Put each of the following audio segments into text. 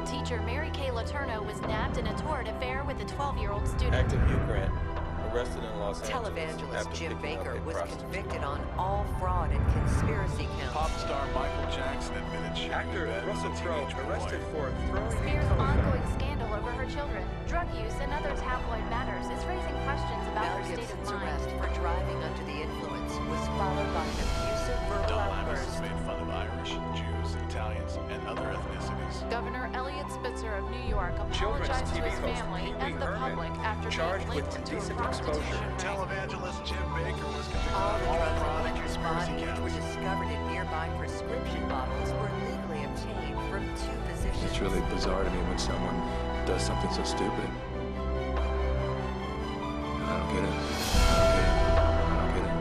school teacher Mary Kay Letourneau was nabbed in a torrid affair with a 12-year-old student. Active Hugh Grant, arrested in Los Angeles. Televangelist Jim picking up Baker a was prostitute. convicted on all fraud and conspiracy counts. Pop star Michael Jackson admitted sharing Actor a bed with a Russell Crowe teenage arrested boy. for throwing Spears' a coat. ongoing scandal over her children, drug use, and other tabloid matters is raising questions about Mel her state of Gibson's mind. arrest for driving under the influence was followed by an abusive verbal Don Imus outburst. has made fun of Irish, Jews, Italians, and other ethnicities. Governor Elliot Spitzer of New York Children's apologized to TV his host family Pee Wee and the Herman, public after charged being with linked to a indecent prostitution exposure. ring. Televangelist Jim Baker was convicted All of the all drugs fraud in and Lincoln's conspiracy body, which were counts. discovered in nearby prescription bottles, were legally obtained from two physicians. It's really bizarre to me when someone does something so stupid. I don't get it. I don't get it. I don't get it. I don't get it.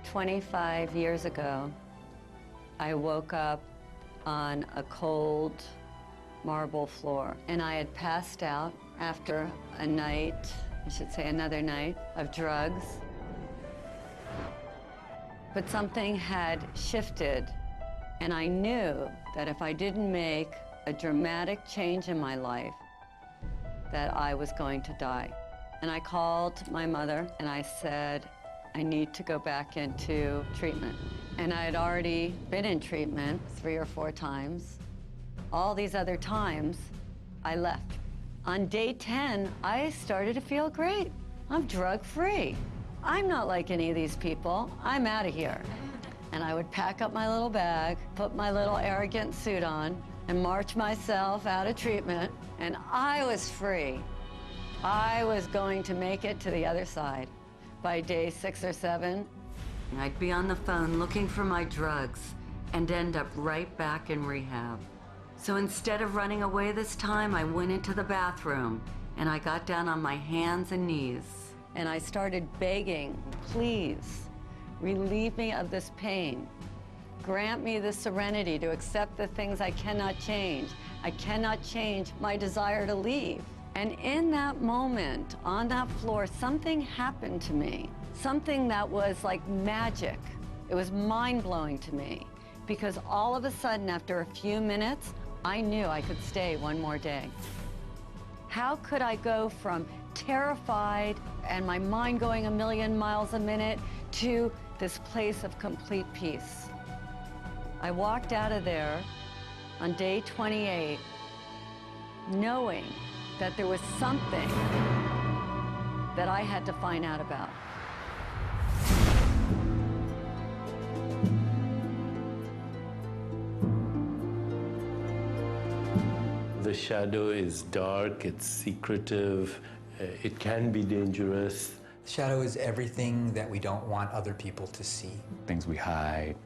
25 years ago, I woke up on a cold marble floor, and I had passed out after a night, I should say another night, of drugs. But something had shifted, and I knew that if I didn't make a dramatic change in my life, that I was going to die. And I called my mother and I said, I need to go back into treatment. And I had already been in treatment 3 or 4 times. All these other times, I left. On day 10, I started to feel great. I'm drug-free. I'm not like any of these people. I'm out of here. And I would pack up my little bag, put my little arrogant suit on, and march myself out of treatment, and I was free. I was going to make it to the other side. By day 6 or 7, I'd be on the phone looking for my drugs and end up right back in rehab. So instead of running away this time, I went into the bathroom and I got down on my hands and knees and I started begging, please, relieve me of this pain. Grant me the serenity to accept the things I cannot change. I cannot change my desire to leave. And in that moment, on that floor, something happened to me. Something that was like magic. It was mind-blowing to me. Because all of a sudden, after a few minutes, I knew I could stay one more day. How could I go from terrified and my mind going a million miles a minute to this place of complete peace? I walked out of there on day 28, knowing that there was something that I had to find out about. The shadow is dark, it's secretive, it can be dangerous. Shadow is everything that we don't want other people to see. Things we hide,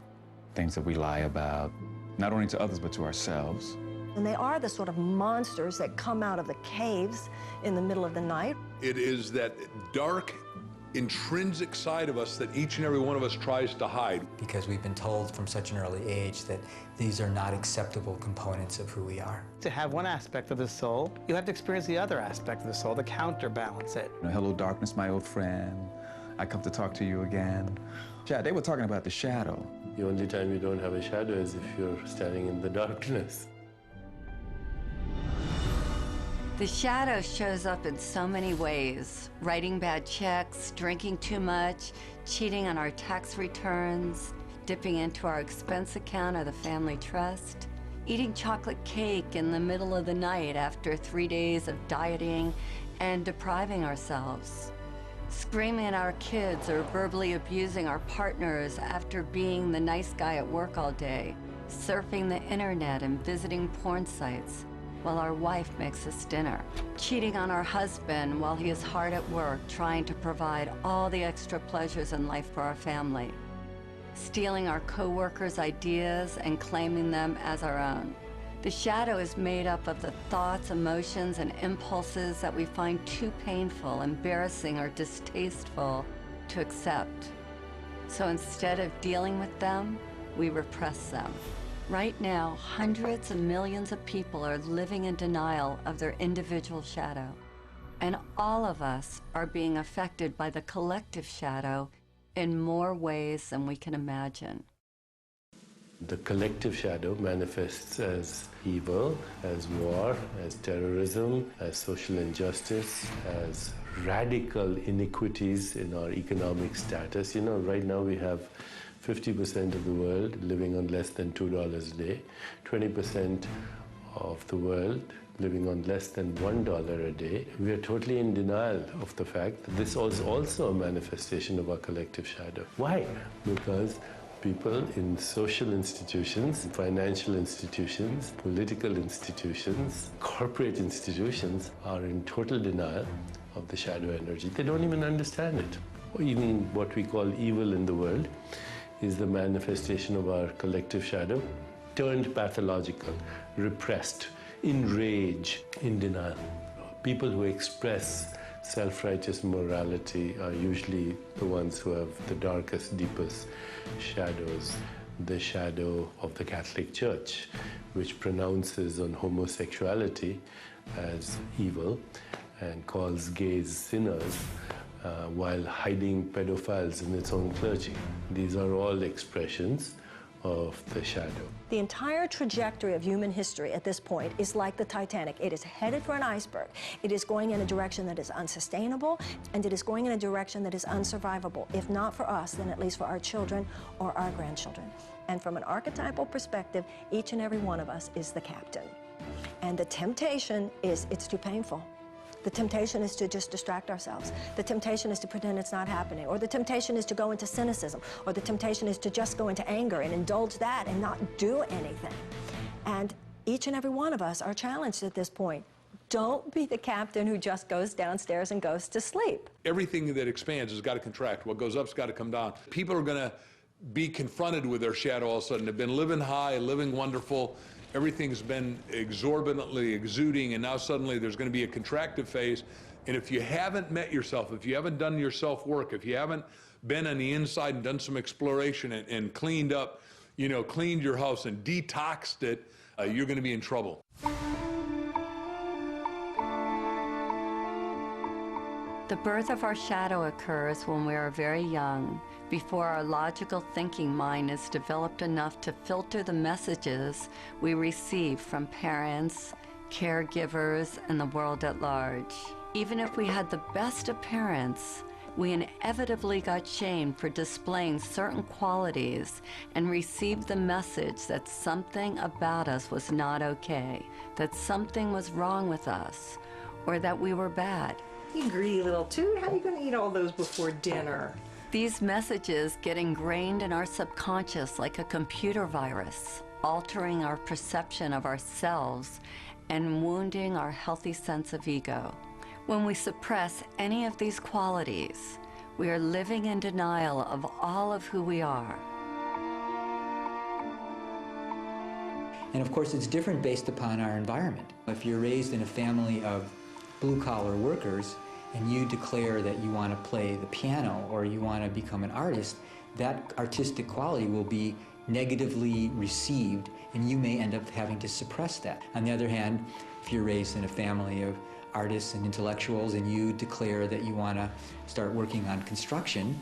things that we lie about, not only to others, but to ourselves. And they are the sort of monsters that come out of the caves in the middle of the night. It is that dark, intrinsic side of us that each and every one of us tries to hide. Because we've been told from such an early age that these are not acceptable components of who we are. To have one aspect of the soul, you have to experience the other aspect of the soul to counterbalance it. Hello, darkness, my old friend. I come to talk to you again. Yeah, they were talking about the shadow. The only time you don't have a shadow is if you're standing in the darkness. The shadow shows up in so many ways. Writing bad checks, drinking too much, cheating on our tax returns, dipping into our expense account or the family trust, eating chocolate cake in the middle of the night after 3 days of dieting and depriving ourselves, screaming at our kids or verbally abusing our partners after being the nice guy at work all day, surfing the internet and visiting porn sites while our wife makes us dinner, cheating on our husband while he is hard at work trying to provide all the extra pleasures in life for our family, stealing our co-workers' ideas and claiming them as our own. The shadow is made up of the thoughts, emotions, and impulses that we find too painful, embarrassing, or distasteful to accept. So instead of dealing with them, we repress them. Right now, hundreds of millions of people are living in denial of their individual shadow. And all of us are being affected by the collective shadow in more ways than we can imagine. The collective shadow manifests as evil, as war, as terrorism, as social injustice, as radical inequities in our economic status. You know, right now we have 50% of the world living on less than $2 a day, 20% of the world living on less than $1 a day. We are totally in denial of the fact that this is also a manifestation of our collective shadow. Why? Because people in social institutions, financial institutions, political institutions, corporate institutions are in total denial of the shadow energy. They don't even understand it. Even what we call evil in the world is the manifestation of our collective shadow, turned pathological, repressed, in rage, in denial. People who express self-righteous morality are usually the ones who have the darkest, deepest shadows. The shadow of the Catholic Church, which pronounces on homosexuality as evil and calls gays sinners, while hiding pedophiles in its own clergy. These are all expressions of the shadow. The entire trajectory of human history at this point is like the Titanic. It is headed for an iceberg. It is going in a direction that is unsustainable, and it is going in a direction that is unsurvivable. If not for us, then at least for our children or our grandchildren. And from an archetypal perspective, each and every one of us is the captain. And the temptation is, it's too painful. The temptation is to just distract ourselves. The temptation is to pretend it's not happening. Or the temptation is to go into cynicism. Or the temptation is to just go into anger and indulge that and not do anything. And each and every one of us are challenged at this point. Don't be the captain who just goes downstairs and goes to sleep. Everything that expands has got to contract. What goes up's got to come down. People are going to be confronted with their shadow all of a sudden. They've been living high, living wonderful. Everything's been exorbitantly exuding, and now suddenly there's going to be a contractive phase. And if you haven't met yourself, if you haven't done your self-work, if you haven't been on the inside and done some exploration and cleaned up, you know, cleaned your house and detoxed it, you're going to be in trouble. The birth of our shadow occurs when we are very young, before our logical thinking mind is developed enough to filter the messages we receive from parents, caregivers, and the world at large. Even if we had the best of parents, we inevitably got shamed for displaying certain qualities and received the message that something about us was not okay, that something was wrong with us, or that we were bad. You greedy little toot, how are you going to eat all those before dinner? These messages get ingrained in our subconscious like a computer virus, altering our perception of ourselves and wounding our healthy sense of ego. When we suppress any of these qualities, we are living in denial of all of who we are. And of course, it's different based upon our environment. If you're raised in a family of blue-collar workers, and you declare that you want to play the piano or you want to become an artist, that artistic quality will be negatively received, and you may end up having to suppress that. On the other hand, if you're raised in a family of artists and intellectuals and you declare that you want to start working on construction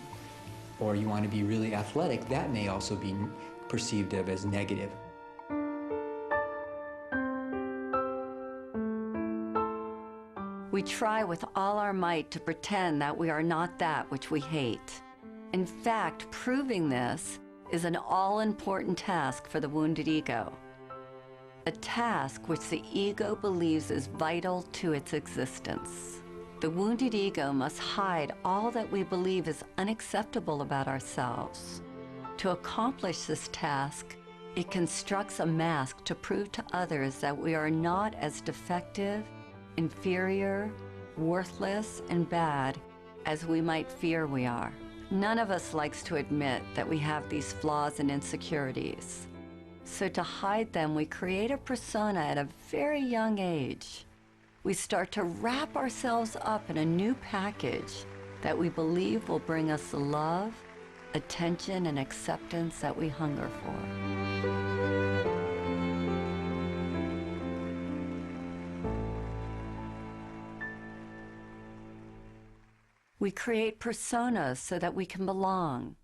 or you want to be really athletic, that may also be perceived of as negative. We try with all our might to pretend that we are not that which we hate. In fact, proving this is an all-important task for the wounded ego. A task which the ego believes is vital to its existence. The wounded ego must hide all that we believe is unacceptable about ourselves. To accomplish this task, it constructs a mask to prove to others that we are not as defective, inferior, worthless, and bad as we might fear we are. None of us likes to admit that we have these flaws and insecurities. So to hide them, we create a persona at a very young age. We start to wrap ourselves up in a new package that we believe will bring us the love, attention, and acceptance that we hunger for. We create personas so that we can belong.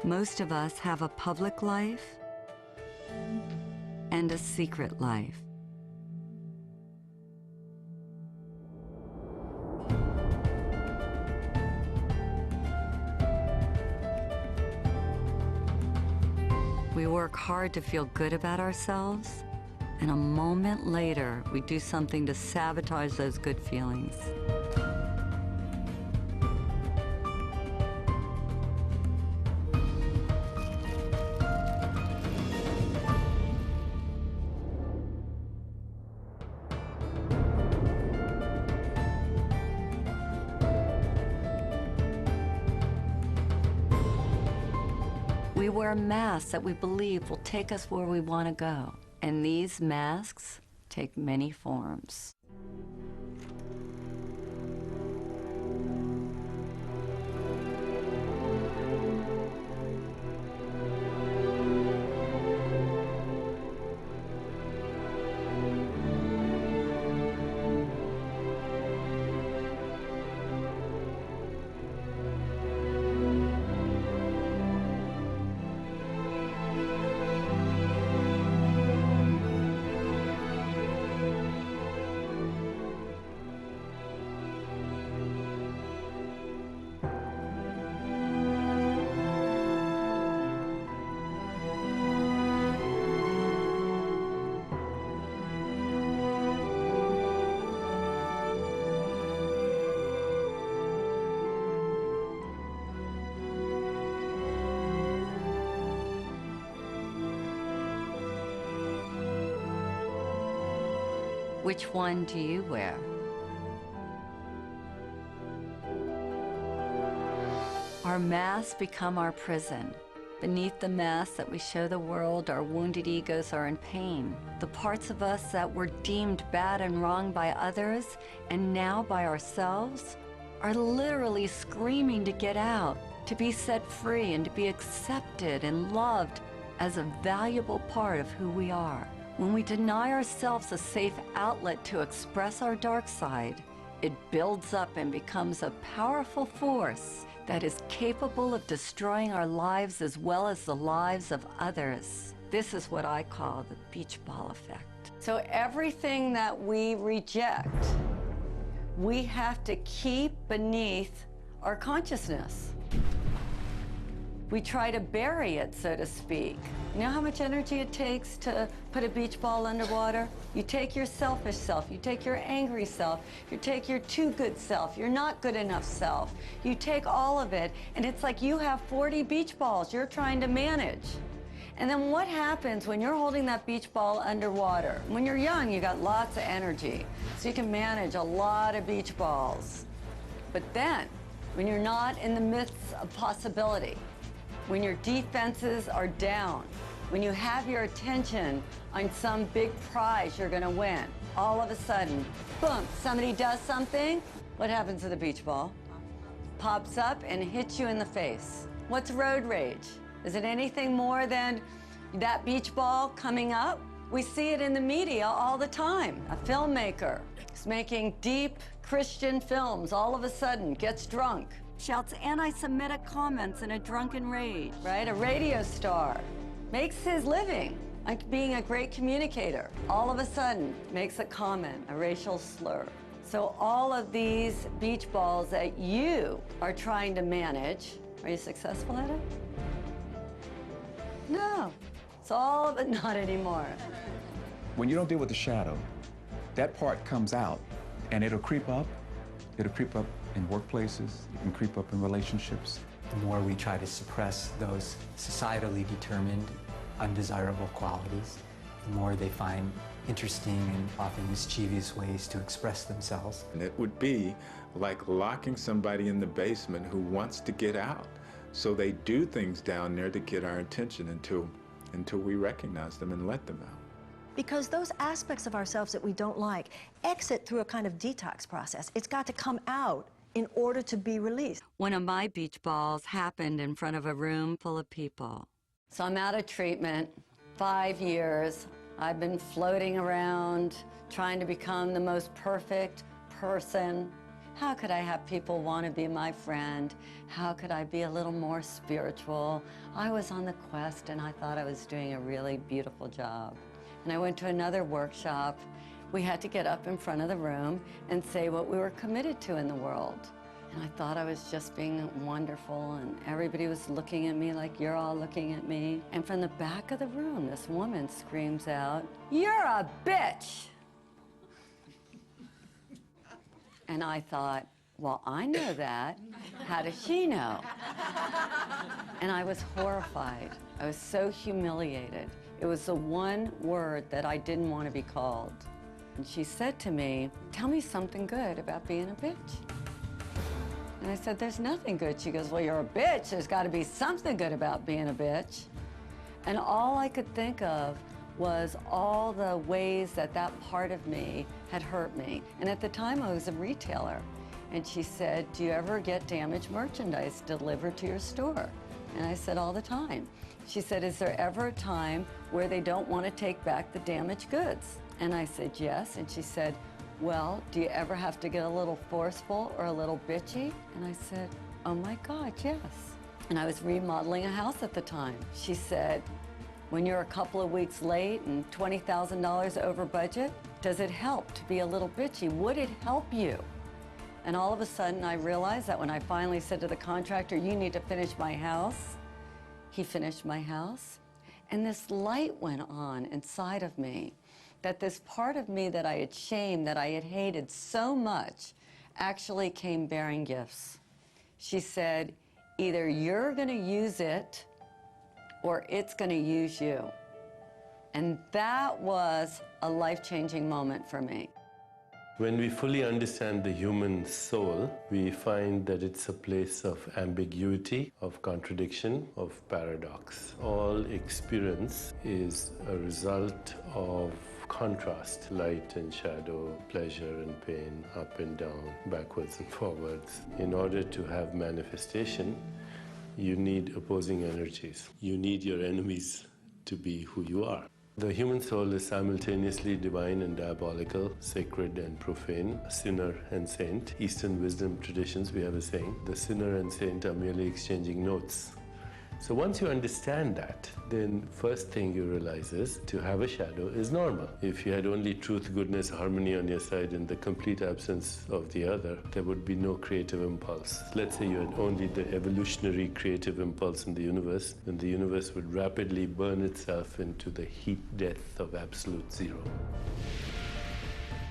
Most of us have a public life and a secret life. We work hard to feel good about ourselves, and a moment later, we do something to sabotage those good feelings. We wear masks that we believe will take us where we want to go. And these masks take many forms. Which one do you wear? Our masks become our prison. Beneath the mask that we show the world, our wounded egos are in pain. The parts of us that were deemed bad and wrong by others, and now by ourselves, are literally screaming to get out, to be set free, and to be accepted and loved as a valuable part of who we are. When we deny ourselves a safe outlet to express our dark side, it builds up and becomes a powerful force that is capable of destroying our lives as well as the lives of others. This is what I call the beach ball effect. So everything that we reject, we have to keep beneath our consciousness. We try to bury it, so to speak. You know how much energy it takes to put a beach ball underwater? You take your selfish self, you take your angry self, you take your too good self, your not good enough self. You take all of it, and it's like you have 40 beach balls you're trying to manage. And then what happens when you're holding that beach ball underwater? When you're young, you got lots of energy, so you can manage a lot of beach balls. But then, when you're not in the midst of possibility, when your defenses are down, when you have your attention on some big prize you're gonna win, all of a sudden, boom, somebody does something, what happens to the beach ball? Pops up and hits you in the face. What's road rage? Is it anything more than that beach ball coming up? We see it in the media all the time. A filmmaker is making deep Christian films, all of a sudden gets drunk, shouts anti-Semitic comments in a drunken rage, right? A radio star makes his living like being a great communicator. All of a sudden makes a comment, a racial slur. So all of these beach balls that you are trying to manage, are you successful at it? No, it's all but not anymore. When you don't deal with the shadow, that part comes out and it'll creep up. It'll creep up in workplaces, it can creep up in relationships. The more we try to suppress those societally determined, undesirable qualities, the more they find interesting and often mischievous ways to express themselves. And it would be like locking somebody in the basement who wants to get out. So they do things down there to get our attention until we recognize them and let them out. Because those aspects of ourselves that we don't like exit through a kind of detox process. It's got to come out in order to be released. One of my beach balls happened in front of a room full of people. So I'm out of treatment, 5 years. I've been floating around, trying to become the most perfect person. How could I have people want to be my friend? How could I be a little more spiritual? I was on the quest and I thought I was doing a really beautiful job. And I went to another workshop. We had to get up in front of the room and say what we were committed to in the world. And I thought I was just being wonderful, and everybody was looking at me like you're all looking at me. And from the back of the room, this woman screams out, "You're a bitch!" And I thought, well, I know that. How does she know? And I was horrified. I was so humiliated. It was the one word that I didn't want to be called. And she said to me, "Tell me something good about being a bitch." And I said, "There's nothing good." She goes, "Well, you're a bitch. There's got to be something good about being a bitch." And all I could think of was all the ways that that part of me had hurt me. And at the time, I was a retailer. And she said, "Do you ever get damaged merchandise delivered to your store?" And I said, "All the time." She said, "Is there ever a time where they don't want to take back the damaged goods?" And I said, "Yes." And she said, "Well, do you ever have to get a little forceful or a little bitchy?" And I said, "Oh my God, yes." And I was remodeling a house at the time. She said, "When you're a couple of weeks late and $20,000 over budget, does it help to be a little bitchy? Would it help you?" And all of a sudden, I realized that when I finally said to the contractor, "You need to finish my house," he finished my house. And this light went on inside of me, that this part of me that I had shamed, that I had hated so much, actually came bearing gifts. She said, "Either you're going to use it or it's going to use you." And that was a life-changing moment for me. When we fully understand the human soul, we find that it's a place of ambiguity, of contradiction, of paradox. All experience is a result of contrast, light and shadow, pleasure and pain, up and down, backwards and forwards. In order to have manifestation, you need opposing energies. You need your enemies to be who you are. The human soul is simultaneously divine and diabolical, sacred and profane, sinner and saint. Eastern wisdom traditions, we have a saying, the sinner and saint are merely exchanging notes. So once you understand that, then first thing you realize is to have a shadow is normal. If you had only truth, goodness, harmony on your side and the complete absence of the other, there would be no creative impulse. Let's say you had only the evolutionary creative impulse in the universe, then the universe would rapidly burn itself into the heat death of absolute zero.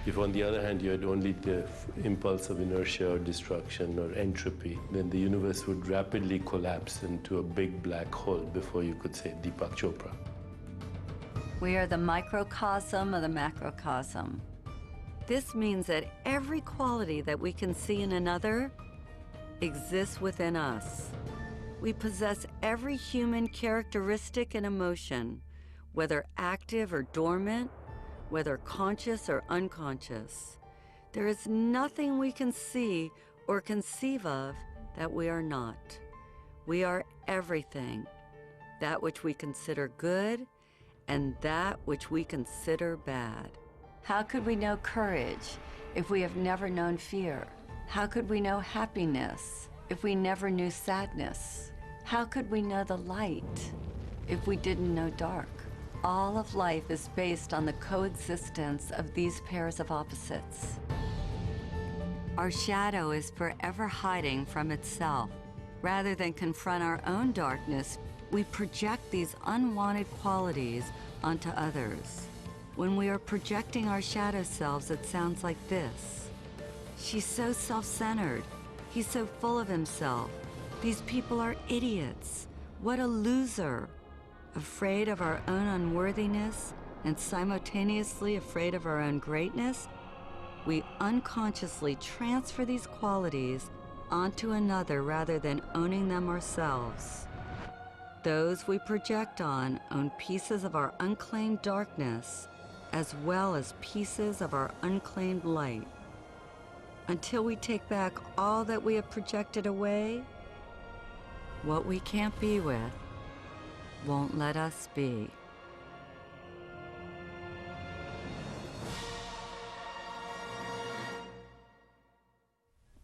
If, on the other hand, you had only the impulse of inertia or destruction or entropy, then the universe would rapidly collapse into a big black hole before you could say Deepak Chopra. We are the microcosm of the macrocosm. This means that every quality that we can see in another exists within us. We possess every human characteristic and emotion, whether active or dormant, whether conscious or unconscious. There is nothing we can see or conceive of that we are not. We are everything, that which we consider good and that which we consider bad. How could we know courage if we have never known fear? How could we know happiness if we never knew sadness? How could we know the light if we didn't know dark? All of life is based on the coexistence of these pairs of opposites. Our shadow is forever hiding from itself. Rather than confront our own darkness, we project these unwanted qualities onto others. When we are projecting our shadow selves, it sounds like this. "She's so self-centered. He's so full of himself. These people are idiots. What a loser." Afraid of our own unworthiness and simultaneously afraid of our own greatness, we unconsciously transfer these qualities onto another rather than owning them ourselves. Those we project on own pieces of our unclaimed darkness as well as pieces of our unclaimed light. Until we take back all that we have projected away, what we can't be with won't let us be.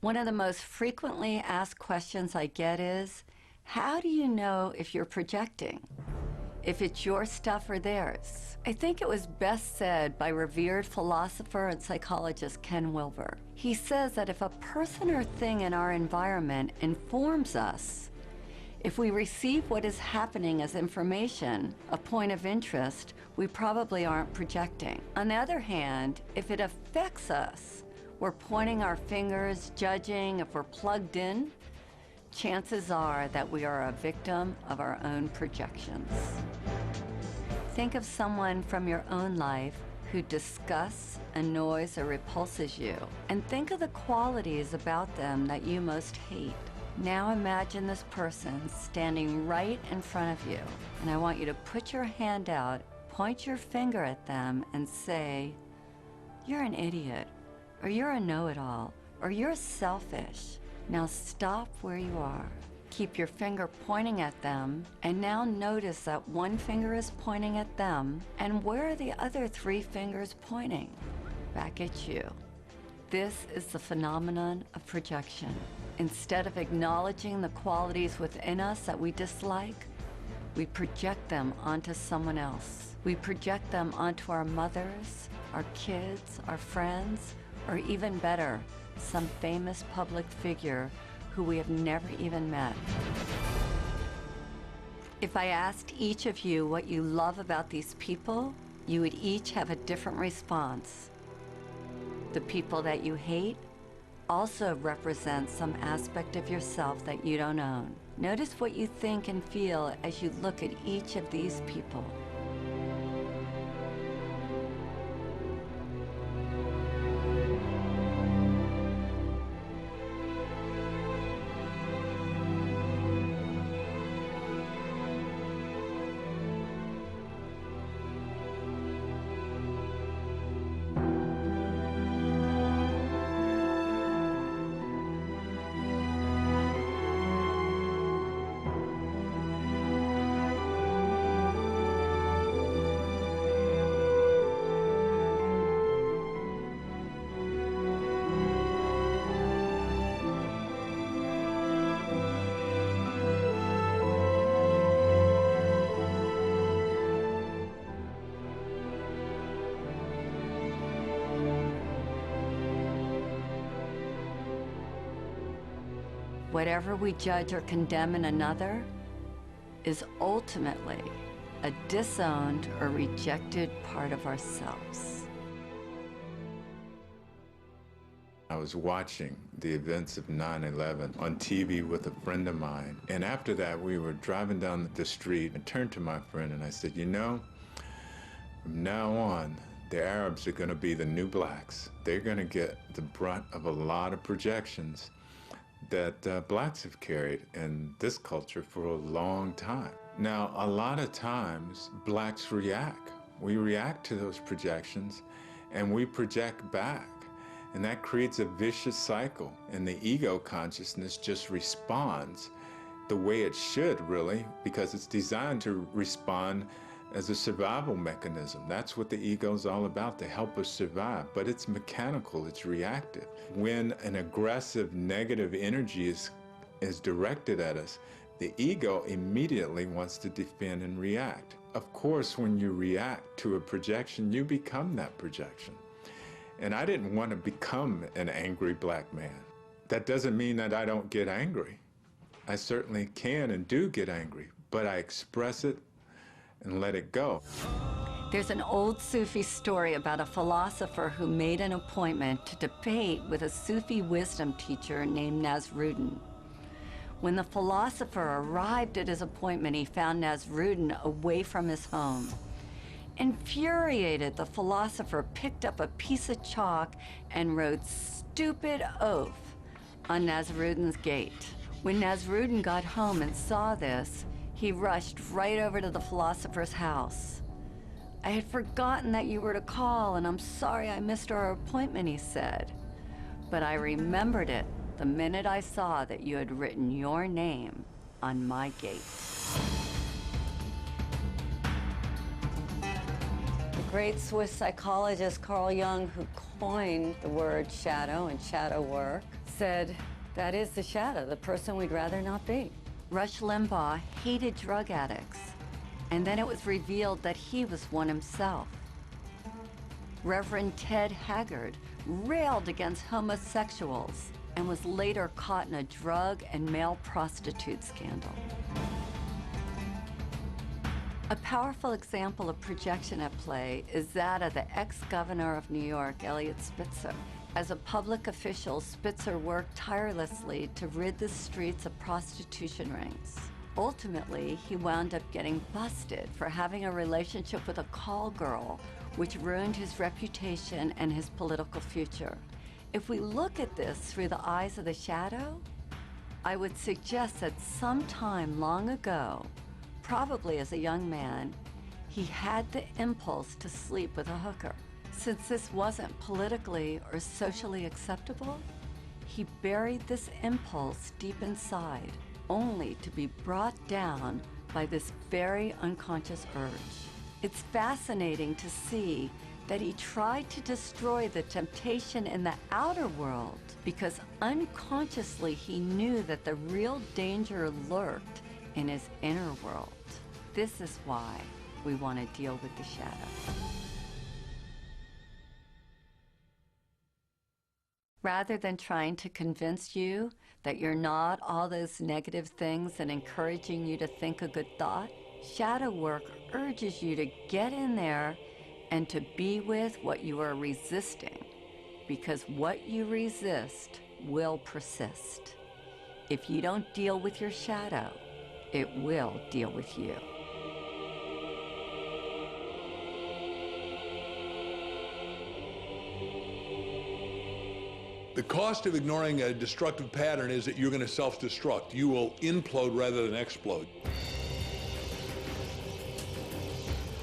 One of the most frequently asked questions I get is, how do you know if you're projecting? If it's your stuff or theirs? I think it was best said by revered philosopher and psychologist Ken Wilber. He says that if a person or thing in our environment informs us, if we receive what is happening as information, a point of interest, we probably aren't projecting. On the other hand, if it affects us, we're pointing our fingers, judging if we're plugged in, chances are that we are a victim of our own projections. Think of someone from your own life who disgusts, annoys, or repulses you, and think of the qualities about them that you most hate. Now imagine this person standing right in front of you, and I want you to put your hand out, point your finger at them, and say, "You're an idiot," or "You're a know-it-all," or "You're selfish." Now stop where you are. Keep your finger pointing at them, and now notice that one finger is pointing at them, and where are the other 3 fingers pointing? Back at you. This is the phenomenon of projection. Instead of acknowledging the qualities within us that we dislike, we project them onto someone else. We project them onto our mothers, our kids, our friends, or even better, some famous public figure who we have never even met. If I asked each of you what you love about these people, you would each have a different response. The people that you hate also represent some aspect of yourself that you don't own. Notice what you think and feel as you look at each of these people. Whatever we judge or condemn in another is ultimately a disowned or rejected part of ourselves. I was watching the events of 9/11 on TV with a friend of mine, and after that we were driving down the street. I turned to my friend and I said, "You know, from now on, the Arabs are going to be the new blacks. They're going to get the brunt of a lot of projections that blacks have carried in this culture for a long time." Now, a lot of times, blacks react. We react to those projections, and we project back. And that creates a vicious cycle. And the ego consciousness just responds the way it should, really, because it's designed to respond as a survival mechanism. That's what the ego is all about, to help us survive. But it's mechanical, it's reactive. When an aggressive, negative energy is directed at us, the ego immediately wants to defend and react. Of course, when you react to a projection, you become that projection. And I didn't want to become an angry black man. That doesn't mean that I don't get angry. I certainly can and do get angry, but I express it and let it go. There's an old Sufi story about a philosopher who made an appointment to debate with a Sufi wisdom teacher named Nasruddin. When the philosopher arrived at his appointment, he found Nasruddin away from his home. Infuriated, the philosopher picked up a piece of chalk and wrote "stupid oaf" on Nasrudin's gate. When Nasrudin got home and saw this, he rushed right over to the philosopher's house. "I had forgotten that you were to call, and I'm sorry I missed our appointment," he said. "But I remembered it the minute I saw that you had written your name on my gate." The great Swiss psychologist Carl Jung, who coined the word shadow and shadow work, said, "That is the shadow, the person we'd rather not be." Rush Limbaugh hated drug addicts, and then it was revealed that he was one himself. Reverend Ted Haggard railed against homosexuals and was later caught in a drug and male prostitute scandal. A powerful example of projection at play is that of the ex-governor of New York, Eliot Spitzer. As a public official, Spitzer worked tirelessly to rid the streets of prostitution rings. Ultimately, he wound up getting busted for having a relationship with a call girl, which ruined his reputation and his political future. If we look at this through the eyes of the shadow, I would suggest that sometime long ago, probably as a young man, he had the impulse to sleep with a hooker. Since this wasn't politically or socially acceptable, he buried this impulse deep inside, only to be brought down by this very unconscious urge. It's fascinating to see that he tried to destroy the temptation in the outer world because unconsciously he knew that the real danger lurked in his inner world. This is why we want to deal with the shadow. Rather than trying to convince you that you're not all those negative things and encouraging you to think a good thought, shadow work urges you to get in there and to be with what you are resisting, because what you resist will persist. If you don't deal with your shadow, it will deal with you. The cost of ignoring a destructive pattern is that you're going to self-destruct. You will implode rather than explode.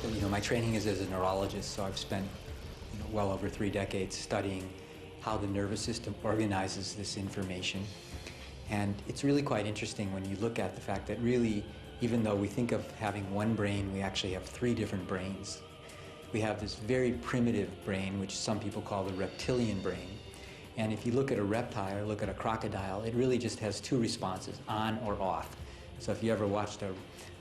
You know, my training is as a neurologist, so I've spent well over 3 decades studying how the nervous system organizes this information. And it's really quite interesting when you look at the fact that really, even though we think of having one brain, we actually have 3 different brains. We have this very primitive brain, which some people call the reptilian brain. And if you look at a reptile or look at a crocodile, it really just has 2 responses, on or off. So if you ever watched a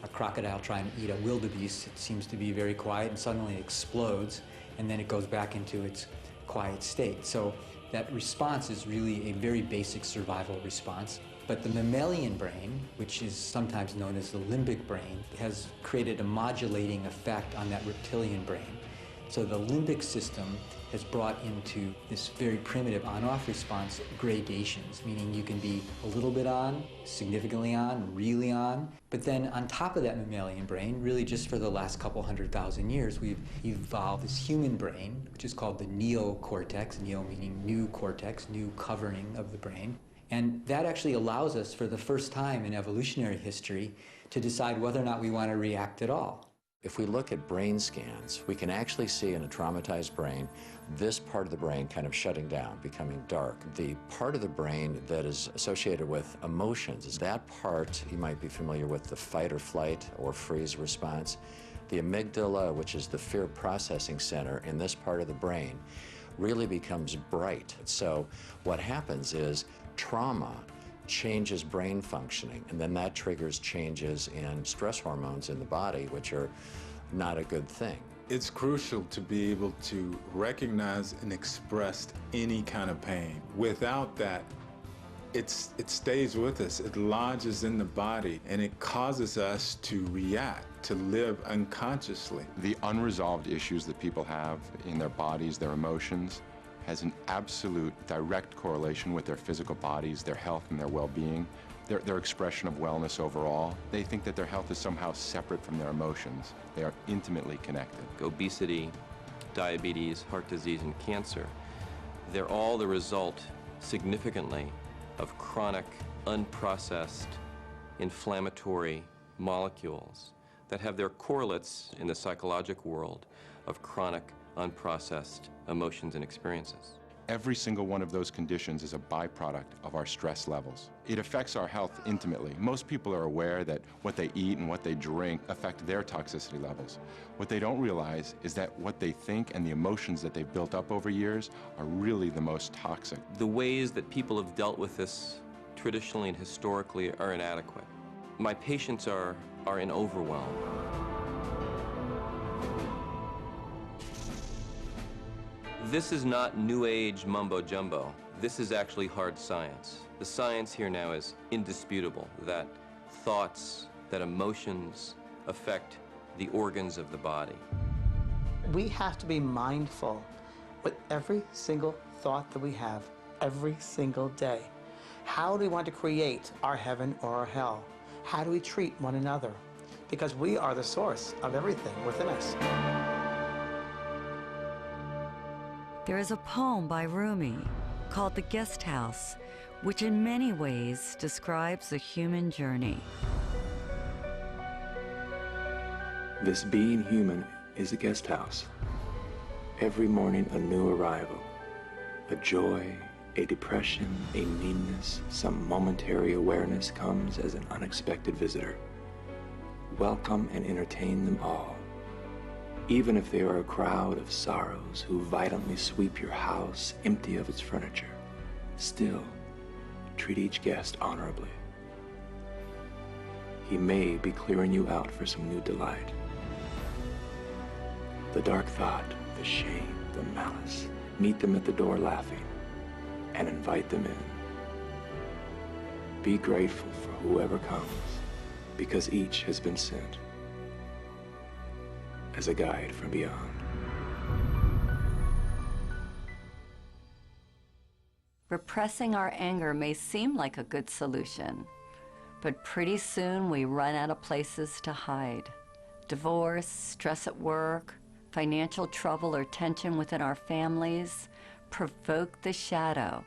crocodile trying to eat a wildebeest, it seems to be very quiet and suddenly it explodes and then it goes back into its quiet state. So that response is really a very basic survival response. But the mammalian brain, which is sometimes known as the limbic brain, has created a modulating effect on that reptilian brain. So the limbic system has brought into this very primitive on-off response gradations, meaning you can be a little bit on, significantly on, really on. But then on top of that mammalian brain, really just for the last couple 100,000 years, we've evolved this human brain, which is called the neocortex, neo meaning new cortex, new covering of the brain. And that actually allows us, for the first time in evolutionary history, to decide whether or not we want to react at all. If we look at brain scans, we can actually see in a traumatized brain this part of the brain kind of shutting down, becoming dark. The part of the brain that is associated with emotions is that part, you might be familiar with the fight or flight or freeze response. The amygdala, which is the fear processing center in this part of the brain, really becomes bright. So what happens is trauma changes brain functioning, and then that triggers changes in stress hormones in the body, which are not a good thing. It's crucial to be able to recognize and express any kind of pain. Without that, it stays with us, it lodges in the body, and it causes us to react, to live unconsciously. The unresolved issues that people have in their bodies, their emotions, has an absolute direct correlation with their physical bodies, their health and their well-being, their expression of wellness overall. They think that their health is somehow separate from their emotions. They are intimately connected. Obesity, diabetes, heart disease, and cancer, they're all the result, significantly, of chronic, unprocessed, inflammatory molecules that have their correlates in the psychological world of chronic, unprocessed emotions and experiences. Every single one of those conditions is a byproduct of our stress levels. It affects our health intimately. Most people are aware that what they eat and what they drink affect their toxicity levels. What they don't realize is that what they think and the emotions that they've built up over years are really the most toxic. The ways that people have dealt with this traditionally and historically are inadequate. My patients are in overwhelm. This is not new age mumbo jumbo. This is actually hard science. The science here now is indisputable, that thoughts, that emotions affect the organs of the body. We have to be mindful with every single thought that we have every single day. How do we want to create our heaven or our hell? How do we treat one another? Because we are the source of everything within us. There is a poem by Rumi called The Guest House, which in many ways describes the human journey. This being human is a guest house. Every morning a new arrival, a joy, a depression, a meanness, some momentary awareness comes as an unexpected visitor. Welcome and entertain them all. Even if they are a crowd of sorrows who violently sweep your house empty of its furniture, still treat each guest honorably. He may be clearing you out for some new delight. The dark thought, the shame, the malice, meet them at the door laughing and invite them in. Be grateful for whoever comes, because each has been sent as a guide from beyond. Repressing our anger may seem like a good solution, but pretty soon we run out of places to hide. Divorce, stress at work, financial trouble or tension within our families provoke the shadow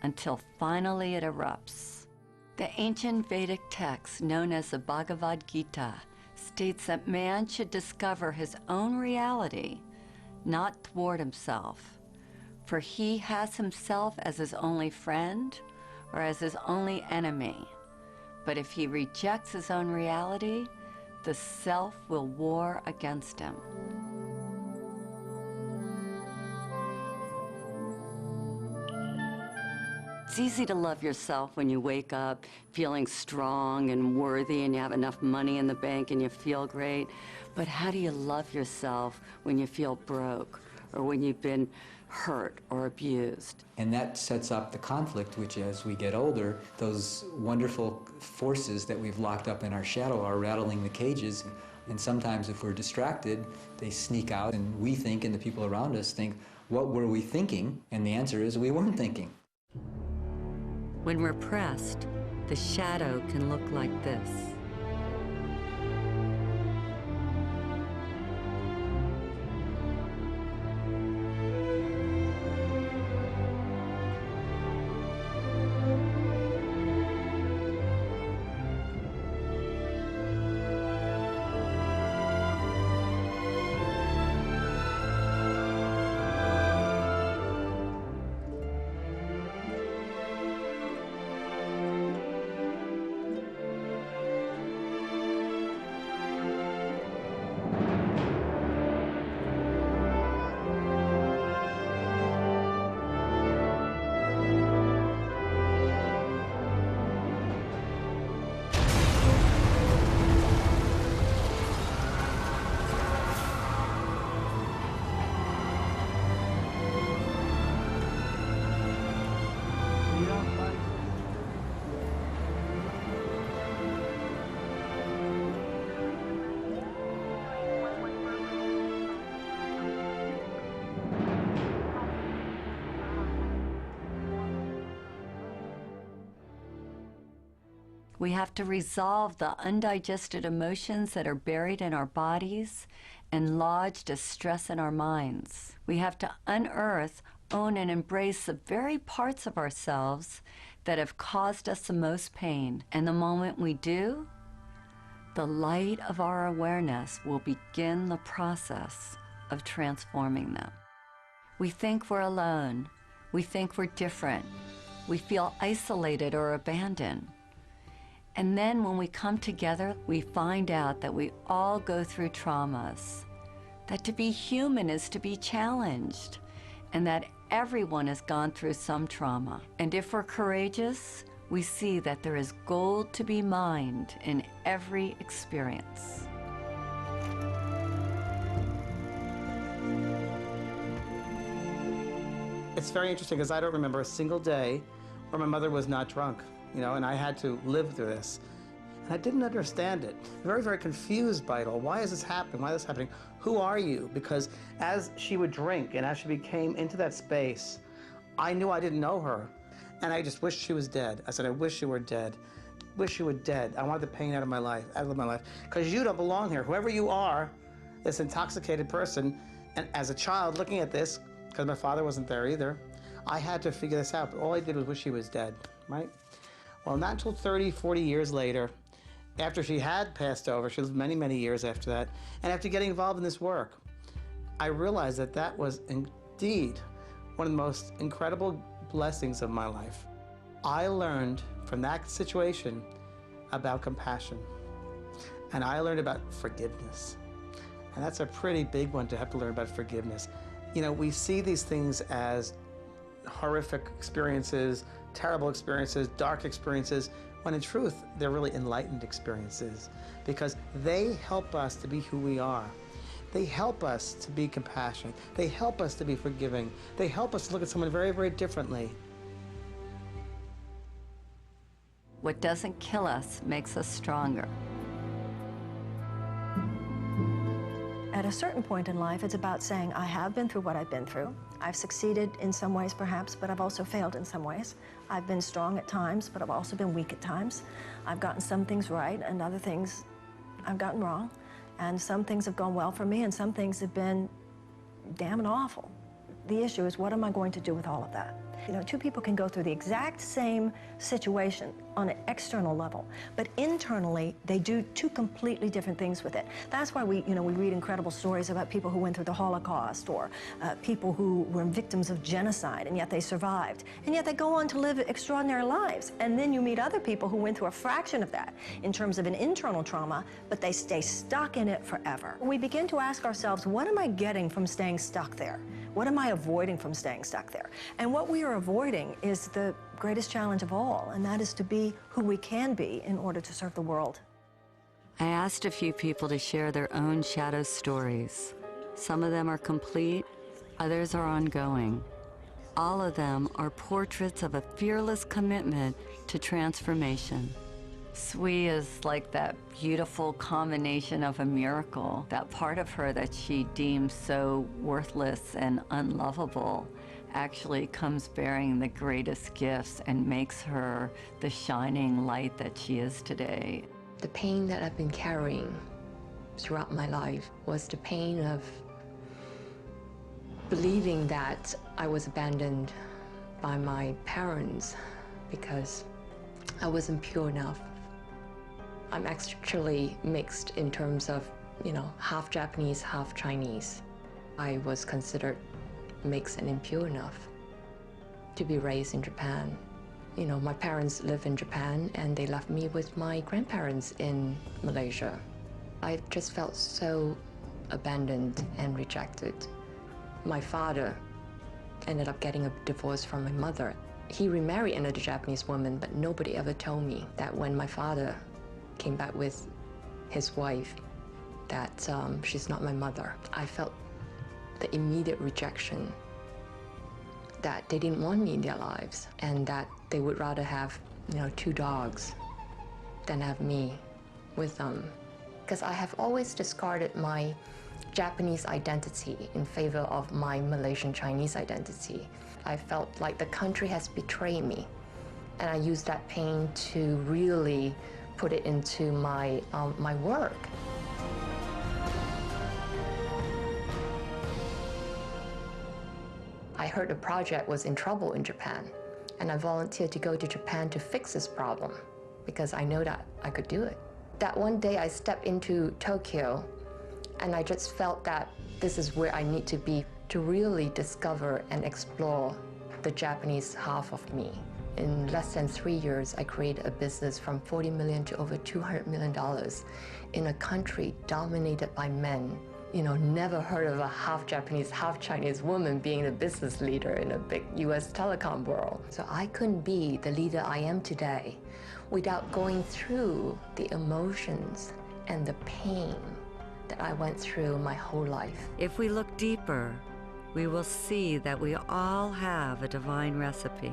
until finally it erupts. The ancient Vedic text known as the Bhagavad Gita states that man should discover his own reality, not thwart himself, for he has himself as his only friend or as his only enemy. But if he rejects his own reality, the self will war against him. It's easy to love yourself when you wake up feeling strong and worthy and you have enough money in the bank and you feel great. But how do you love yourself when you feel broke or when you've been hurt or abused? And that sets up the conflict, which as we get older, those wonderful forces that we've locked up in our shadow are rattling the cages. And sometimes if we're distracted, they sneak out and we think, and the people around us think, what were we thinking? And the answer is we weren't thinking. When repressed, the shadow can look like this. We have to resolve the undigested emotions that are buried in our bodies and lodged as stress in our minds. We have to unearth, own, and embrace the very parts of ourselves that have caused us the most pain. And the moment we do, the light of our awareness will begin the process of transforming them. We think we're alone. We think we're different. We feel isolated or abandoned. And then when we come together, we find out that we all go through traumas, that to be human is to be challenged, and that everyone has gone through some trauma. And if we're courageous, we see that there is gold to be mined in every experience. It's very interesting because I don't remember a single day where my mother was not drunk, you know, and I had to live through this. And I didn't understand it. Very, very confused by it all. Why is this happening? Why is this happening? Who are you? Because as she would drink and as she became into that space, I knew I didn't know her. And I just wished she was dead. I said, I wish you were dead. Wish you were dead. I wanted the pain out of my life, Because you don't belong here. Whoever you are, this intoxicated person, and as a child looking at this, because my father wasn't there either, I had to figure this out. But all I did was wish she was dead, right? Well, not until 30, 40 years later, after she had passed over, she lived many, many years after that, and after getting involved in this work, I realized that that was indeed one of the most incredible blessings of my life. I learned from that situation about compassion, and I learned about forgiveness. And that's a pretty big one to have to learn about forgiveness. You know, we see these things as horrific experiences, terrible experiences, dark experiences, when in truth, they're really enlightened experiences because they help us to be who we are. They help us to be compassionate. They help us to be forgiving. They help us to look at someone very, very differently. What doesn't kill us makes us stronger. At a certain point in life, it's about saying, I have been through what I've been through. I've succeeded in some ways, perhaps, but I've also failed in some ways. I've been strong at times, but I've also been weak at times. I've gotten some things right, and other things I've gotten wrong. And some things have gone well for me, and some things have been damn awful. The issue is, what am I going to do with all of that? You know, two people can go through the exact same situation on an external level, but internally, they do two completely different things with it. That's why we read incredible stories about people who went through the Holocaust or people who were victims of genocide, and yet they survived. And yet they go on to live extraordinary lives. And then you meet other people who went through a fraction of that in terms of an internal trauma, but they stay stuck in it forever. We begin to ask ourselves, what am I getting from staying stuck there? What am I avoiding from staying stuck there? And what we are avoiding is the greatest challenge of all, and that is to be who we can be in order to serve the world. I asked a few people to share their own shadow stories. Some of them are complete, others are ongoing. All of them are portraits of a fearless commitment to transformation. Sui is like that beautiful combination of a miracle. That part of her that she deems so worthless and unlovable actually comes bearing the greatest gifts and makes her the shining light that she is today. The pain that I've been carrying throughout my life was the pain of believing that I was abandoned by my parents because I wasn't pure enough. I'm actually mixed in terms of, half Japanese, half Chinese. I was considered mixed and impure enough to be raised in Japan. My parents live in Japan and they left me with my grandparents in Malaysia. I just felt so abandoned and rejected. My father ended up getting a divorce from my mother. He remarried another Japanese woman, but nobody ever told me that when my father came back with his wife, that she's not my mother. I felt the immediate rejection, that they didn't want me in their lives, and that they would rather have, 2 dogs than have me with them. Because I have always discarded my Japanese identity in favor of my Malaysian Chinese identity. I felt like the country has betrayed me, and I used that pain to really put it into my work. I heard the project was in trouble in Japan, And I volunteered to go to Japan to fix this problem because I know that I could do it. That one day I stepped into Tokyo and I just felt that this is where I need to be to really discover and explore the Japanese half of me. In less than 3 years, I created a business from $40 million to over $200 million in a country dominated by men. You know, never heard of a half Japanese, half Chinese woman being a business leader in a big US telecom world. So I couldn't be the leader I am today without going through the emotions and the pain that I went through my whole life. If we look deeper, we will see that we all have a divine recipe.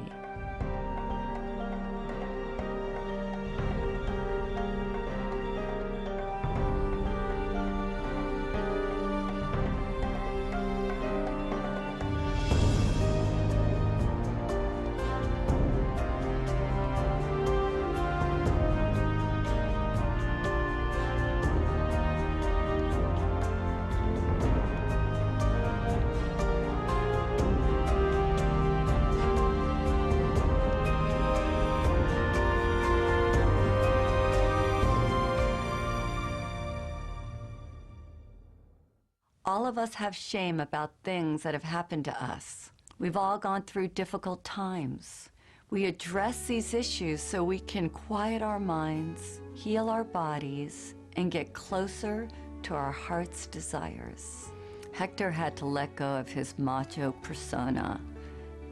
All of us have shame about things that have happened to us. We've all gone through difficult times. We address these issues so we can quiet our minds, heal our bodies, and get closer to our heart's desires. Hector had to let go of his macho persona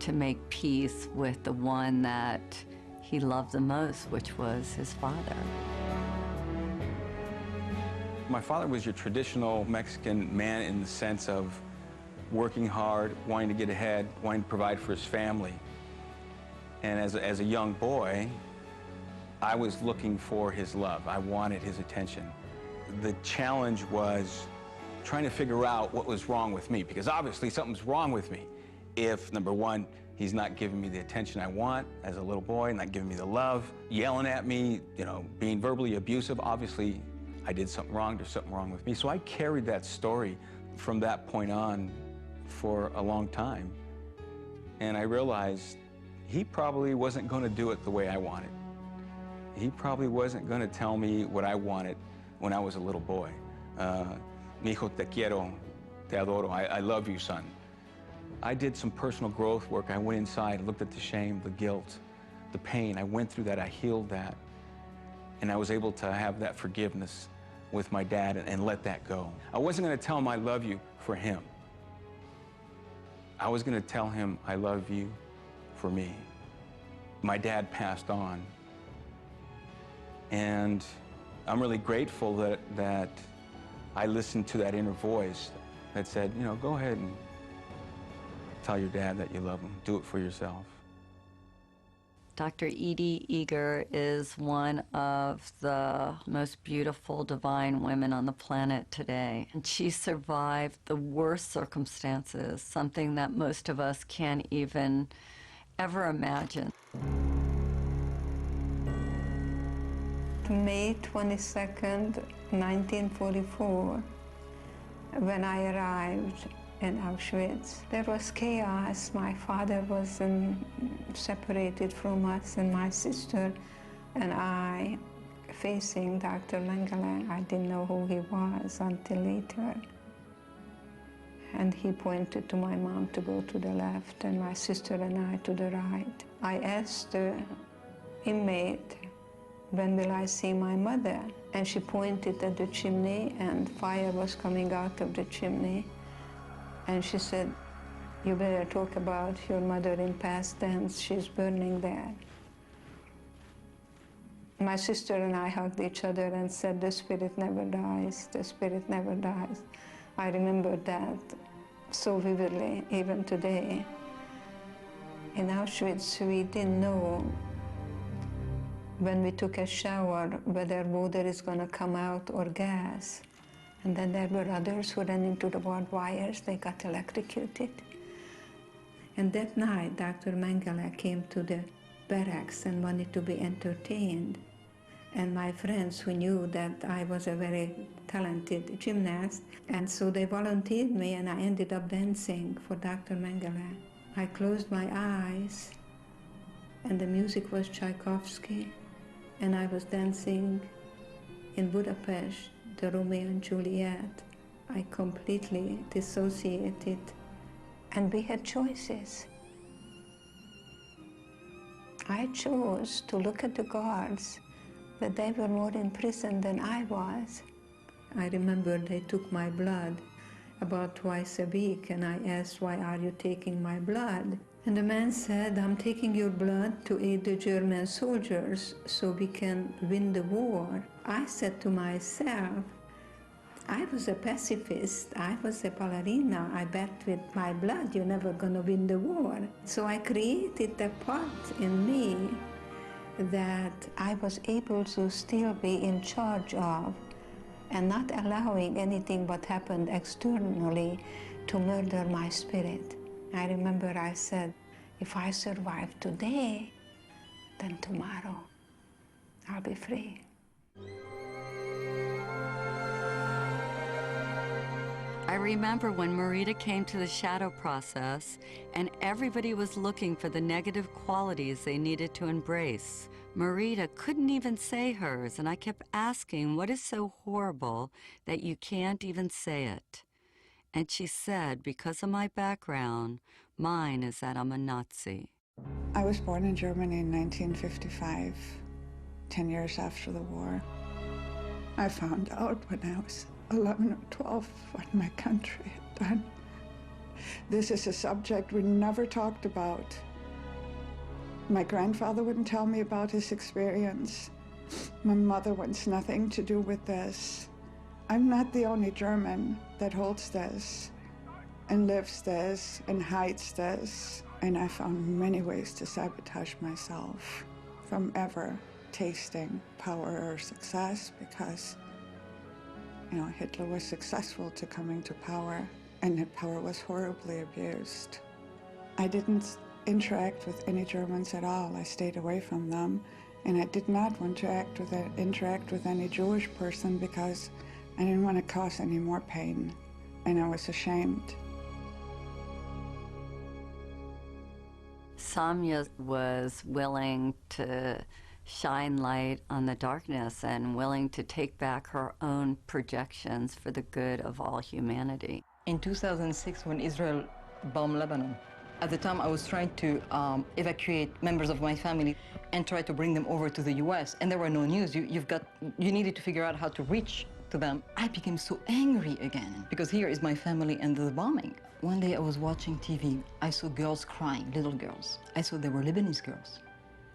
to make peace with the one that he loved the most, which was his father. My father was your traditional Mexican man in the sense of working hard, wanting to get ahead, wanting to provide for his family. And as a young boy, I was looking for his love. I wanted his attention. The challenge was trying to figure out what was wrong with me, because obviously something's wrong with me. If, number one, he's not giving me the attention I want as a little boy, not giving me the love, yelling at me, you know, being verbally abusive, obviously I did something wrong, there's something wrong with me. So I carried that story from that point on for a long time. And I realized he probably wasn't going to do it the way I wanted. He probably wasn't going to tell me what I wanted when I was a little boy. Mi hijo te quiero, te adoro, I love you, son. I did some personal growth work. I went inside, looked at the shame, the guilt, the pain. I went through that, I healed that. And I was able to have that forgiveness with my dad and let that go. I wasn't going to tell him I love you for him. I was going to tell him I love you for me. My dad passed on. And I'm really grateful that I listened to that inner voice that said, you know, go ahead and tell your dad that you love him. Do it for yourself. Dr. Edie Eger is one of the most beautiful, divine women on the planet today. And she survived the worst circumstances, something that most of us can't even ever imagine. May 22nd, 1944, when I arrived in Auschwitz, there was chaos. My father was separated from us, and my sister and I facing Dr. Mengele. I didn't know who he was until later. And he pointed to my mom to go to the left, and my sister and I to the right. I asked the inmate, when will I see my mother? And she pointed at the chimney, and fire was coming out of the chimney. And she said, you better talk about your mother in past tense. She's burning there. My sister and I hugged each other and said, the spirit never dies, the spirit never dies. I remember that so vividly, even today. In Auschwitz, we didn't know when we took a shower whether water is going to come out or gas. And then there were others who ran into the barbed wires. They got electrocuted. And that night, Dr. Mengele came to the barracks and wanted to be entertained. And my friends who knew that I was a very talented gymnast, and so they volunteered me, and I ended up dancing for Dr. Mengele. I closed my eyes, and the music was Tchaikovsky, and I was dancing in Budapest, the Romeo and Juliet. I completely dissociated, and we had choices. I chose to look at the guards, that they were more in prison than I was. I remember they took my blood about twice a week, and I asked, why are you taking my blood? And the man said, I'm taking your blood to aid the German soldiers so we can win the war. I said to myself, I was a pacifist, I was a ballerina, I bet with my blood you're never gonna win the war. So I created a part in me that I was able to still be in charge of and not allowing anything what happened externally to murder my spirit. I remember I said, if I survive today, then tomorrow I'll be free. I remember when Marita came to the shadow process and everybody was looking for the negative qualities they needed to embrace. Marita couldn't even say hers, and I kept asking, what is so horrible that you can't even say it? And she said, because of my background, mine is that I'm a Nazi. I was born in Germany in 1955, 10 years after the war. I found out when I was 11 or 12 what my country had done. This is a subject we never talked about. My grandfather wouldn't tell me about his experience. My mother wants nothing to do with this. I'm not the only German that holds this and lives this and hides this. And I found many ways to sabotage myself from ever tasting power or success because, you know, Hitler was successful to coming to power, and that power was horribly abused. I didn't interact with any Germans at all. I stayed away from them, and I did not want to interact with any Jewish person because I didn't want to cause any more pain, and I was ashamed. Samya was willing to shine light on the darkness and willing to take back her own projections for the good of all humanity. In 2006, when Israel bombed Lebanon, at the time I was trying to evacuate members of my family and try to bring them over to the US, and there were no news. You needed to figure out how to reach to them. I became so angry again because here is my family and the bombing. One day I was watching TV. I saw girls crying, little girls. I saw they were Lebanese girls.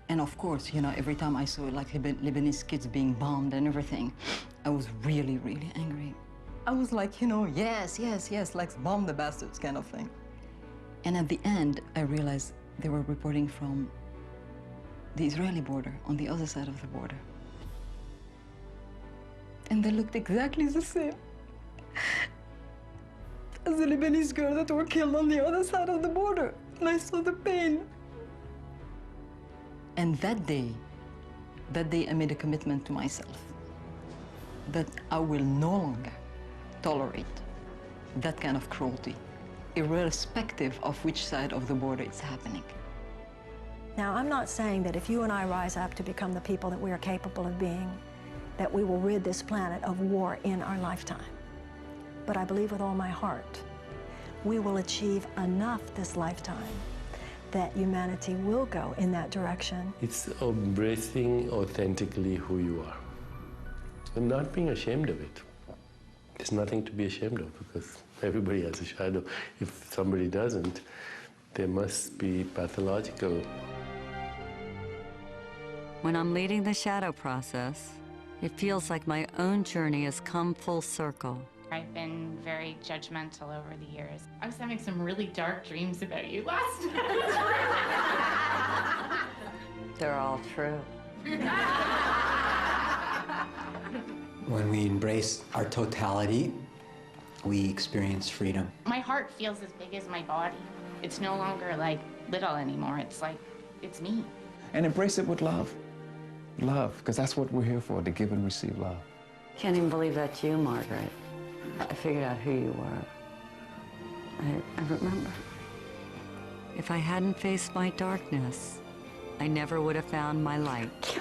And of course, you know, every time I saw like Lebanese kids being bombed and everything, I was really, really angry. I was like, you know, yes, yes, yes, like bomb the bastards kind of thing. And at the end, I realized they were reporting from the Israeli border, on the other side of the border. And they looked exactly the same as the Lebanese girls that were killed on the other side of the border. And I saw the pain. And that day I made a commitment to myself that I will no longer tolerate that kind of cruelty, irrespective of which side of the border it's happening. Now, I'm not saying that if you and I rise up to become the people that we are capable of being, that we will rid this planet of war in our lifetime. But I believe with all my heart, we will achieve enough this lifetime that humanity will go in that direction. It's embracing authentically who you are and not being ashamed of it. There's nothing to be ashamed of because everybody has a shadow. If somebody doesn't, they must be pathological. When I'm leading the shadow process, it feels like my own journey has come full circle. I've been very judgmental over the years. I was having some really dark dreams about you last night. They're all true. When we embrace our totality, we experience freedom. My heart feels as big as my body. It's no longer like little anymore. It's like, it's me. And embrace it with love. Love, because that's what we're here for, to give and receive love. Can't even believe that's you, Margaret. I figured out who you were. I remember. If I hadn't faced my darkness, I never would have found my light.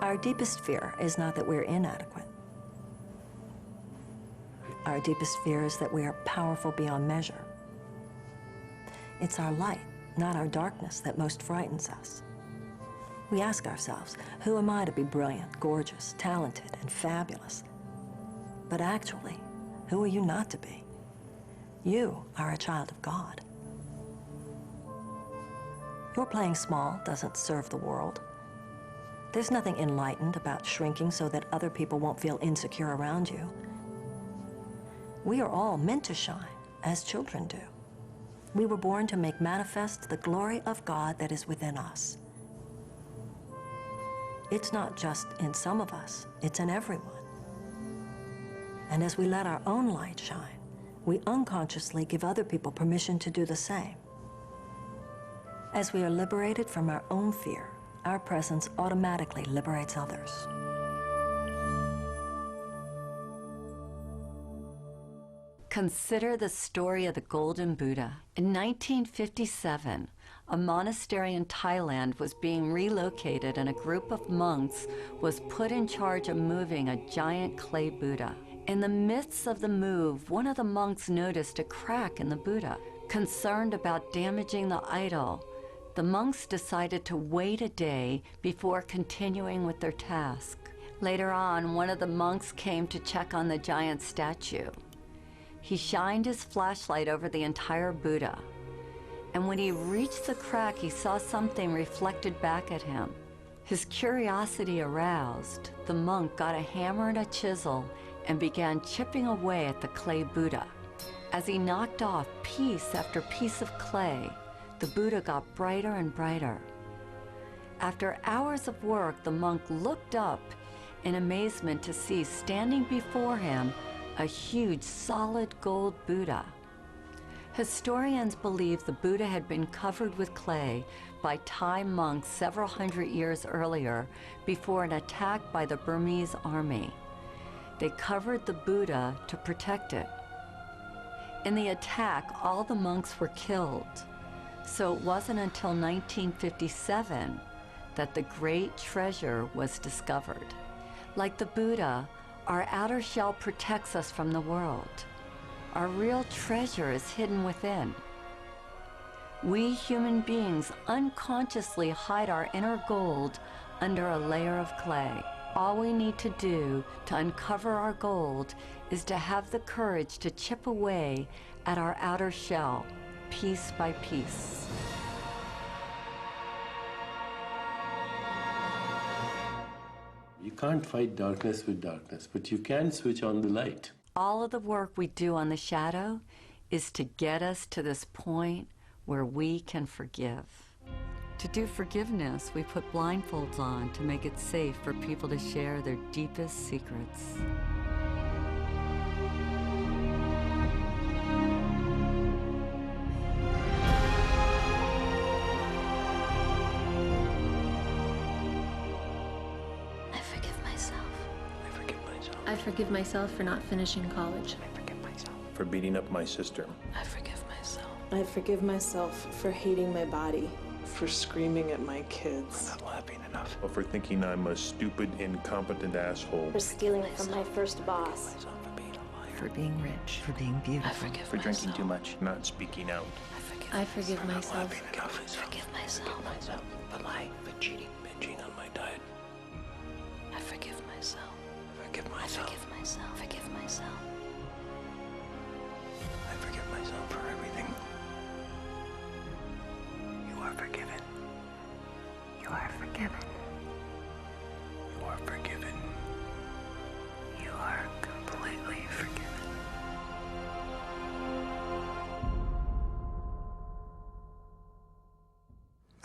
Our deepest fear is not that we're inadequate. Our deepest fear is that we are powerful beyond measure. It's our light, not our darkness, that most frightens us. We ask ourselves, who am I to be brilliant, gorgeous, talented, and fabulous? But actually, who are you not to be? You are a child of God. Your playing small doesn't serve the world. There's nothing enlightened about shrinking so that other people won't feel insecure around you. We are all meant to shine, as children do. We were born to make manifest the glory of God that is within us. It's not just in some of us, it's in everyone. And as we let our own light shine, we unconsciously give other people permission to do the same. As we are liberated from our own fear, our presence automatically liberates others. Consider the story of the Golden Buddha. In 1957, a monastery in Thailand was being relocated and a group of monks was put in charge of moving a giant clay Buddha. In the midst of the move, one of the monks noticed a crack in the Buddha. Concerned about damaging the idol, the monks decided to wait a day before continuing with their task. Later on, one of the monks came to check on the giant statue. He shined his flashlight over the entire Buddha, and when he reached the crack, he saw something reflected back at him. His curiosity aroused, the monk got a hammer and a chisel and began chipping away at the clay Buddha. As he knocked off piece after piece of clay, the Buddha got brighter and brighter. After hours of work, the monk looked up in amazement to see standing before him a huge solid gold Buddha. Historians believe the Buddha had been covered with clay by Thai monks several hundred years earlier before an attack by the Burmese army. They covered the Buddha to protect it. In the attack, all the monks were killed. So it wasn't until 1957 that the great treasure was discovered. Like the Buddha, our outer shell protects us from the world. Our real treasure is hidden within. We human beings unconsciously hide our inner gold under a layer of clay. All we need to do to uncover our gold is to have the courage to chip away at our outer shell, piece by piece. You can't fight darkness with darkness, but you can switch on the light. All of the work we do on the shadow is to get us to this point where we can forgive. To do forgiveness, we put blindfolds on to make it safe for people to share their deepest secrets. I forgive myself for not finishing college. I forgive myself for beating up my sister. I forgive myself. I forgive myself for hating my body. For screaming at my kids. For not laughing enough. Or for thinking I'm a stupid, incompetent asshole. For stealing from my first boss. For being rich. For being beautiful. I forgive for myself. drinking too much, not speaking out. I forgive myself. I forgive myself. For lying, for cheating, binging on my diet. I forgive myself. Forgive I myself. forgive myself. Forgive myself. I forgive myself for everything. You are forgiven. You are forgiven. You are forgiven. You are completely forgiven.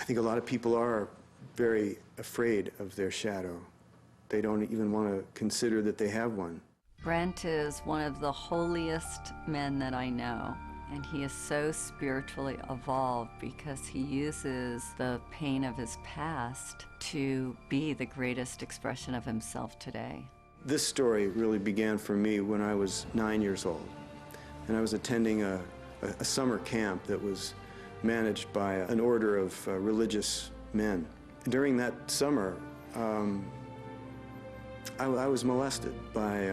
think a lot of people are very afraid of their shadow. They don't even want to consider that they have one. Brent is one of the holiest men that I know, and he is so spiritually evolved because he uses the pain of his past to be the greatest expression of himself today. This story really began for me when I was 9 years old, and I was attending a summer camp that was managed by an order of religious men. During that summer, I was molested by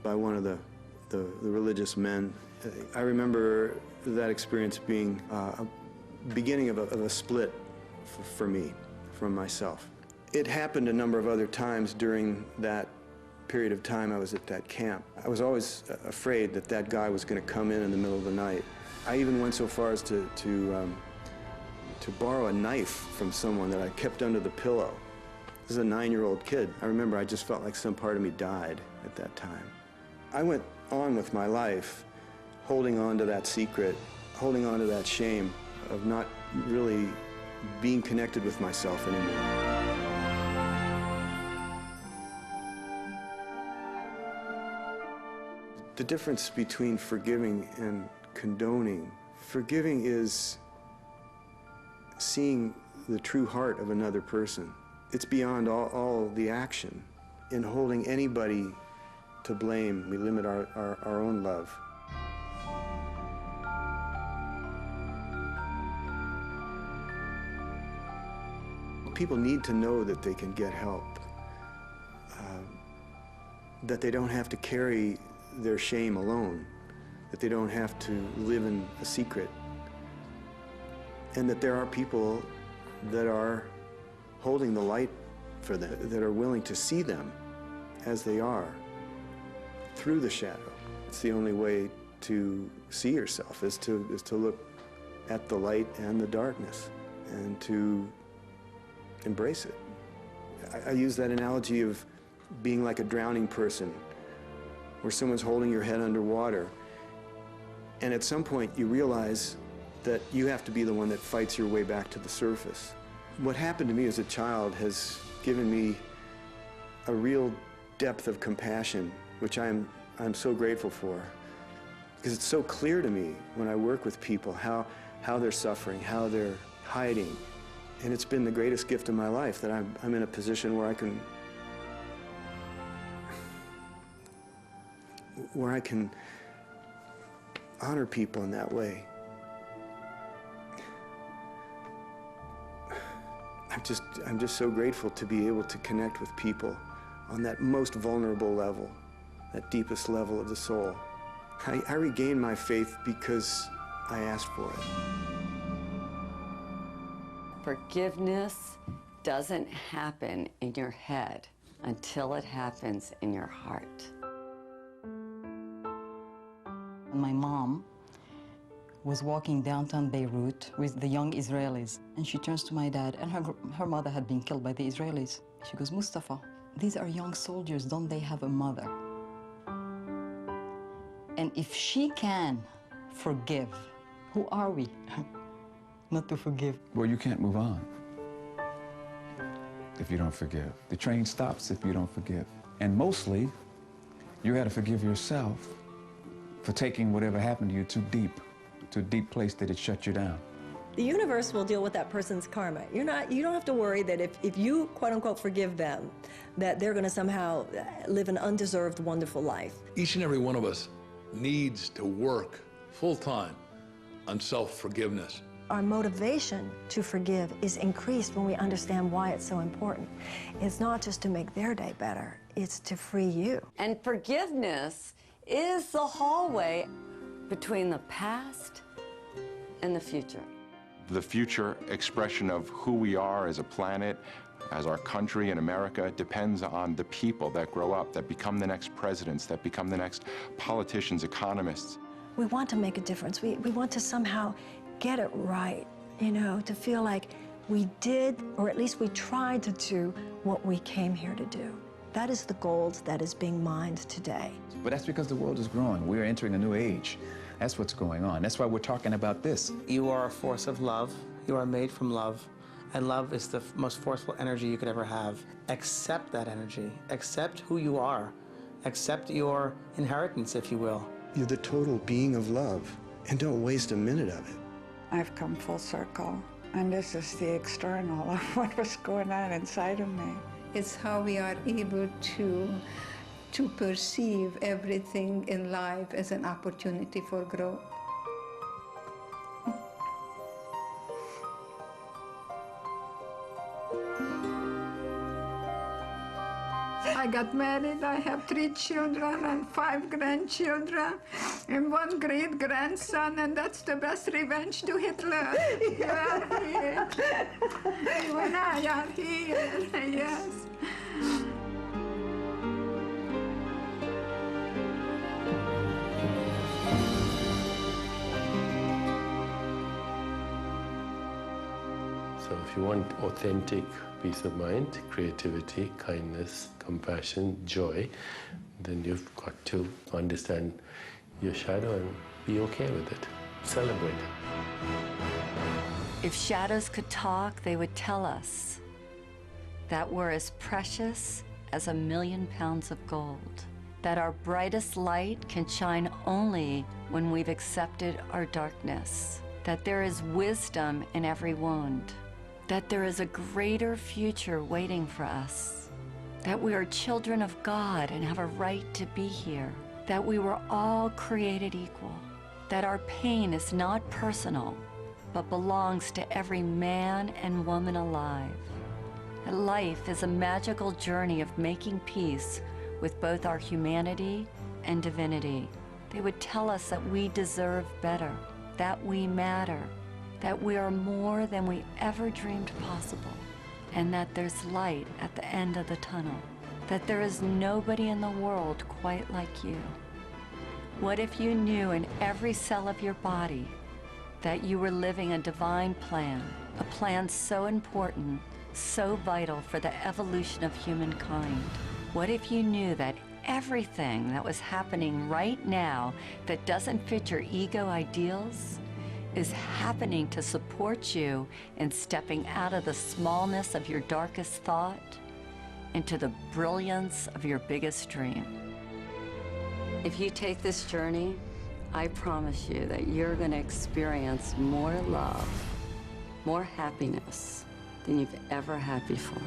one of the religious men. I remember that experience being a beginning of a split for me from myself. It happened a number of other times during that period of time I was at that camp. I was always afraid that that guy was going to come in the middle of the night. I even went so far as to borrow a knife from someone that I kept under the pillow. This is a 9-year-old kid. I remember I just felt like some part of me died at that time. I went on with my life, holding on to that secret, holding on to that shame of not really being connected with myself anymore. The difference between forgiving and condoning. Forgiving is seeing the true heart of another person. It's beyond all the action. In holding anybody to blame, we limit our own love. People need to know that they can get help, that they don't have to carry their shame alone, that they don't have to live in a secret, and that there are people that are holding the light for them, that are willing to see them as they are, through the shadow. It's the only way to see yourself, is to look at the light and the darkness, and to embrace it. I use that analogy of being like a drowning person, where someone's holding your head underwater, and at some point you realize that you have to be the one that fights your way back to the surface. What happened to me as a child has given me a real depth of compassion, which I'm so grateful for, because it's so clear to me when I work with people how they're suffering, how they're hiding, and it's been the greatest gift of my life that I'm in a position where I can honor people in that way. I'm just so grateful to be able to connect with people on that most vulnerable level, that deepest level of the soul. I regained my faith because I asked for it. Forgiveness doesn't happen in your head until it happens in your heart. My mom was walking downtown Beirut with the young Israelis, and she turns to my dad, and her mother had been killed by the Israelis. She goes, "Mustafa, these are young soldiers, don't they have a mother?" And if she can forgive, who are we not to forgive? Well, you can't move on if you don't forgive. The train stops if you don't forgive. And mostly, you got to forgive yourself for taking whatever happened to you too deep, to a deep place that it shut you down. The universe will deal with that person's karma. You don't have to worry that if you, quote unquote, forgive them, that they're going to somehow live an undeserved, wonderful life. Each and every one of us needs to work full-time on self-forgiveness. Our motivation to forgive is increased when we understand why it's so important. It's not just to make their day better, it's to free you. And forgiveness is the hallway between the past and the future. The future expression of who we are as a planet, as our country in America, depends on the people that grow up, that become the next presidents, that become the next politicians, economists. We want to make a difference. We want to somehow get it right, you know, to feel like we did, or at least we tried to do what we came here to do. That is the gold that is being mined today. But that's because the world is growing. We're entering a new age. That's what's going on. That's why we're talking about this. You are a force of love. You are made from love. And love is the most forceful energy you could ever have. Accept that energy. Accept who you are. Accept your inheritance, if you will. You're the total being of love, and don't waste a minute of it. I've come full circle, and this is the external of what was going on inside of me. It's how we are able to perceive everything in life as an opportunity for growth. I got married, I have 3 children and 5 grandchildren and 1 great-grandson, and that's the best revenge to Hitler. You are here. You and I are here, yes. So if you want authentic peace of mind, creativity, kindness, compassion, joy, then you've got to understand your shadow and be okay with it. Celebrate it. If shadows could talk, they would tell us that we're as precious as 1,000,000 pounds of gold, that our brightest light can shine only when we've accepted our darkness, that there is wisdom in every wound, that there is a greater future waiting for us, that we are children of God and have a right to be here, that we were all created equal, that our pain is not personal, but belongs to every man and woman alive. That life is a magical journey of making peace with both our humanity and divinity. They would tell us that we deserve better, that we matter, that we are more than we ever dreamed possible, and that there's light at the end of the tunnel, that there is nobody in the world quite like you. What if you knew in every cell of your body that you were living a divine plan, a plan so important, so vital for the evolution of humankind? What if you knew that everything that was happening right now that doesn't fit your ego ideals is happening to support you in stepping out of the smallness of your darkest thought into the brilliance of your biggest dream? If you take this journey, I promise you that you're going to experience more love, more happiness than you've ever had before.